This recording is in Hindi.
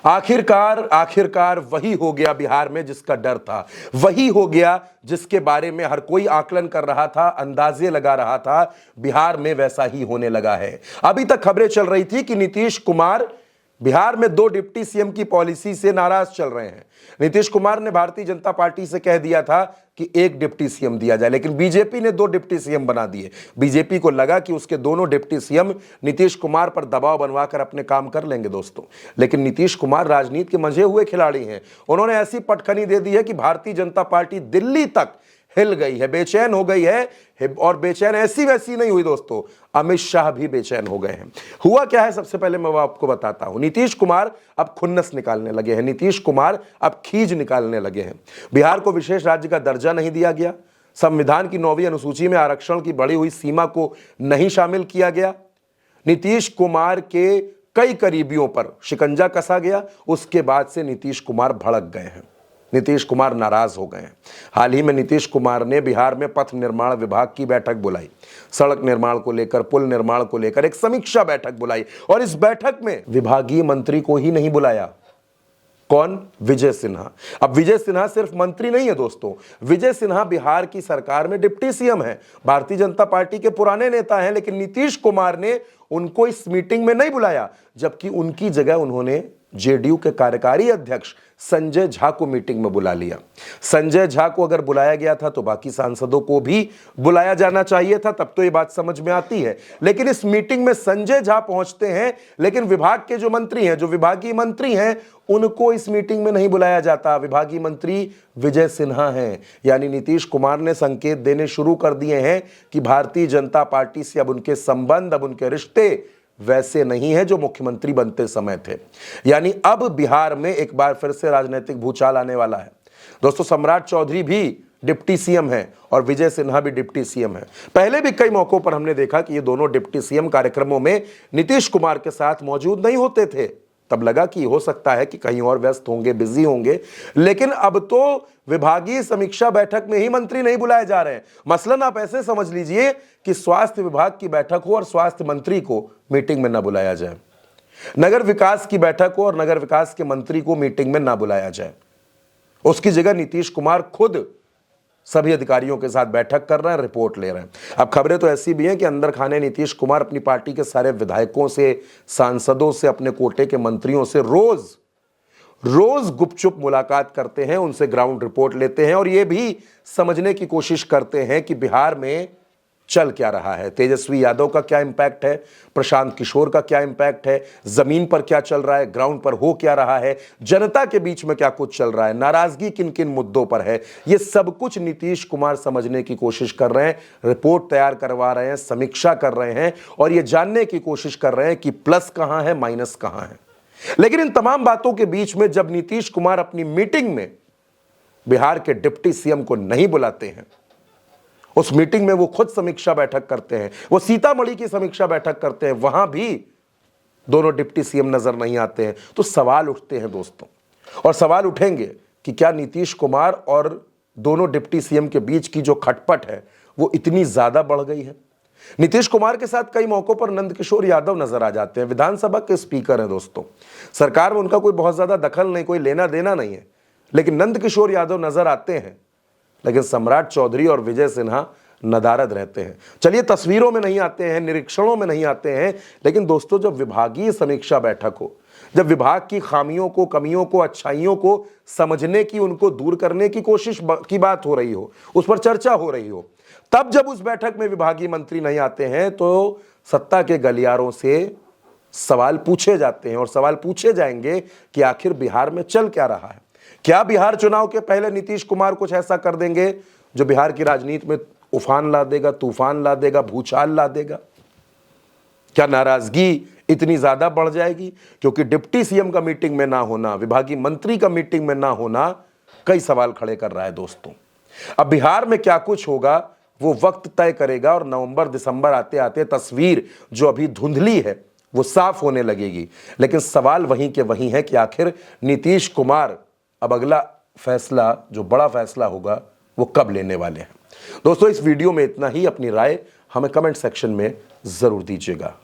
आखिरकार आखिरकार वही हो गया बिहार में जिसका डर था, वही हो गया जिसके बारे में हर कोई आकलन कर रहा था, अंदाजे लगा रहा था। बिहार में वैसा ही होने लगा है। अभी तक खबरें चल रही थी कि नीतीश कुमार बिहार में 2 डिप्टी सीएम की पॉलिसी से नाराज चल रहे हैं। नीतीश कुमार ने भारतीय जनता पार्टी से कह दिया था कि 1 डिप्टी सीएम दिया जाए, लेकिन बीजेपी ने 2 डिप्टी सीएम बना दिए। बीजेपी को लगा कि उसके दोनों डिप्टी सीएम नीतीश कुमार पर दबाव बनवाकर अपने काम कर लेंगे दोस्तों। लेकिन नीतीश कुमार राजनीति के मंझे हुए खिलाड़ी हैं। उन्होंने ऐसी पटखनी दे दी है कि भारतीय जनता पार्टी दिल्ली तक हिल गई है, बेचैन हो गई है। और बेचैन ऐसी वैसी नहीं हुई दोस्तों, अमित शाह भी बेचैन हो गए हैं। हुआ क्या है, सबसे पहले मैं आपको बताता हूं। नीतीश कुमार अब खुन्नस निकालने लगे हैं, नीतीश कुमार अब खीज निकालने लगे हैं। बिहार को विशेष राज्य का दर्जा नहीं दिया गया, संविधान की 9वीं अनुसूची में आरक्षण की बढ़ी हुई सीमा को नहीं शामिल किया गया, नीतीश कुमार के कई करीबियों पर शिकंजा कसा गया। उसके बाद से नीतीश कुमार भड़क गए हैं, नीतीश कुमार नाराज हो गए हैं। हाल ही में नीतीश कुमार ने बिहार में पथ निर्माण विभाग की बैठक बुलाई, सड़क निर्माण को लेकर, पुल निर्माण को लेकर एक समीक्षा बैठक बुलाई। और इस बैठक में विभागीय मंत्री को ही नहीं बुलाया। कौन? विजय सिन्हा। अब विजय सिन्हा सिर्फ मंत्री नहीं है दोस्तों, विजय सिन्हा बिहार की सरकार में डिप्टी सीएम है, भारतीय जनता पार्टी के पुराने नेता हैं। लेकिन नीतीश कुमार ने उनको इस मीटिंग में नहीं बुलाया, जबकि उनकी जगह उन्होंने जेडीयू के कार्यकारी अध्यक्ष संजय झा को मीटिंग में बुला लिया। संजय झा को अगर बुलाया गया था तो बाकी सांसदों को भी बुलाया जाना चाहिए था, तब तो ये बात समझ में आती है। लेकिन इस मीटिंग में संजय झा पहुंचते हैं, लेकिन विभाग के जो मंत्री हैं, जो विभागीय मंत्री हैं, उनको इस मीटिंग में नहीं बुलाया जाता। विभागीय मंत्री विजय सिन्हा हैं। यानी नीतीश कुमार ने संकेत देने शुरू कर दिए हैं कि भारतीय जनता पार्टी से अब उनके संबंध, अब उनके रिश्ते वैसे नहीं है जो मुख्यमंत्री बनते समय थे। यानी अब बिहार में एक बार फिर से राजनीतिक भूचाल आने वाला है दोस्तों। सम्राट चौधरी भी डिप्टी सीएम है और विजय सिन्हा भी डिप्टी सीएम है। पहले भी कई मौकों पर हमने देखा कि ये दोनों डिप्टी सीएम कार्यक्रमों में नीतीश कुमार के साथ मौजूद नहीं होते थे। तब लगा कि हो सकता है कि कहीं और व्यस्त होंगे, बिजी होंगे। लेकिन अब तो विभागीय समीक्षा बैठक में ही मंत्री नहीं बुलाए जा रहे हैं। मसलन आप ऐसे समझ लीजिए कि स्वास्थ्य विभाग की बैठक हो और स्वास्थ्य मंत्री को मीटिंग में ना बुलाया जाए, नगर विकास की बैठक हो और नगर विकास के मंत्री को मीटिंग में ना बुलाया जाए। उसकी जगह नीतीश कुमार खुद सभी अधिकारियों के साथ बैठक कर रहे हैं, रिपोर्ट ले रहे हैं। अब खबरें तो ऐसी भी हैं कि अंदर खाने नीतीश कुमार अपनी पार्टी के सारे विधायकों से, सांसदों से, अपने कोटे के मंत्रियों से रोज गुपचुप मुलाकात करते हैं, उनसे ग्राउंड रिपोर्ट लेते हैं और यह भी समझने की कोशिश करते हैं कि बिहार में चल क्या रहा है, तेजस्वी यादव का क्या इंपैक्ट है, प्रशांत किशोर का क्या इंपैक्ट है, जमीन पर क्या चल रहा है, ग्राउंड पर हो क्या रहा है, जनता के बीच में क्या कुछ चल रहा है, नाराजगी किन किन मुद्दों पर है। ये सब कुछ नीतीश कुमार समझने की कोशिश कर रहे हैं, रिपोर्ट तैयार करवा रहे हैं, समीक्षा कर रहे हैं और ये जानने की कोशिश कर रहे हैं कि प्लस कहां है, माइनस कहां है। लेकिन इन तमाम बातों के बीच में जब नीतीश कुमार अपनी मीटिंग में बिहार के डिप्टी सीएम को नहीं बुलाते हैं, उस मीटिंग में वो खुद समीक्षा बैठक करते हैं, वो सीतामढ़ी की समीक्षा बैठक करते हैं, वहां भी दोनों डिप्टी सीएम नजर नहीं आते हैं, तो सवाल उठते हैं दोस्तों। और सवाल उठेंगे कि क्या नीतीश कुमार और दोनों डिप्टी सीएम के बीच की जो खटपट है वो इतनी ज्यादा बढ़ गई है। नीतीश कुमार के साथ कई मौकों पर नंदकिशोर यादव नजर आ जाते हैं, विधानसभा के स्पीकर हैं दोस्तों। सरकार में उनका कोई बहुत ज्यादा दखल नहीं, कोई लेना देना नहीं है, लेकिन नंदकिशोर यादव नजर आते हैं। लेकिन सम्राट चौधरी और विजय सिन्हा नदारद रहते हैं। चलिए, तस्वीरों में नहीं आते हैं, निरीक्षणों में नहीं आते हैं, लेकिन दोस्तों जब विभागीय समीक्षा बैठक हो, जब विभाग की खामियों को, कमियों को, अच्छाइयों को समझने की, उनको दूर करने की कोशिश की बात हो रही हो, उस पर चर्चा हो रही हो, तब जब उस बैठक में विभागीय मंत्री नहीं आते हैं तो सत्ता के गलियारों से सवाल पूछे जाते हैं और सवाल पूछे जाएंगे कि आखिर बिहार में चल क्या रहा है। क्या बिहार चुनाव के पहले नीतीश कुमार कुछ ऐसा कर देंगे जो बिहार की राजनीति में उफान ला देगा, तूफान ला देगा, भूचाल ला देगा? क्या नाराजगी इतनी ज्यादा बढ़ जाएगी? क्योंकि डिप्टी सीएम का मीटिंग में ना होना, विभागीय मंत्री का मीटिंग में ना होना कई सवाल खड़े कर रहा है दोस्तों। अब बिहार में क्या कुछ होगा वो वक्त तय करेगा और नवंबर दिसंबर आते आते तस्वीर जो अभी धुंधली है वो साफ होने लगेगी। लेकिन सवाल वहीं के वहीं है कि आखिर नीतीश कुमार अब अगला फैसला, जो बड़ा फैसला होगा, वो कब लेने वाले हैं। दोस्तों इस वीडियो में इतना ही। अपनी राय हमें कमेंट सेक्शन में जरूर दीजिएगा।